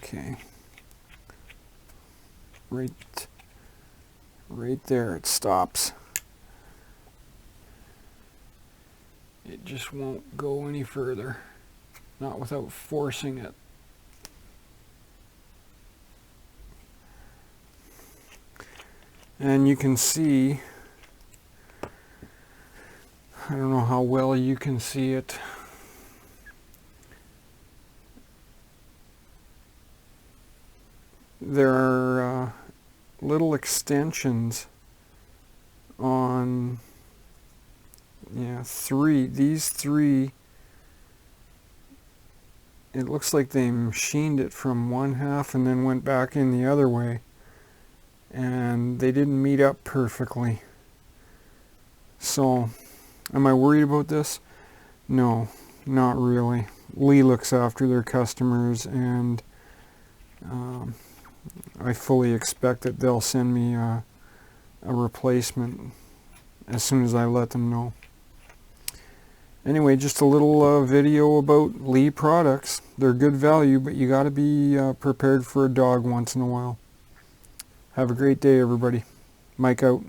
Okay. Right there it stops. It just won't go any further. Not without forcing it. And you can see, I don't know how well you can see it. There are little extensions on, these three. It looks like they machined it from one half and then went back in the other way. And they didn't meet up perfectly. So, am I worried about this? No, not really. Lee looks after their customers, and I fully expect that they'll send me a replacement as soon as I let them know. Anyway, just a little video about Lee products. They're good value, but you got to be prepared for a dog once in a while. Have a great day, everybody. Mike out.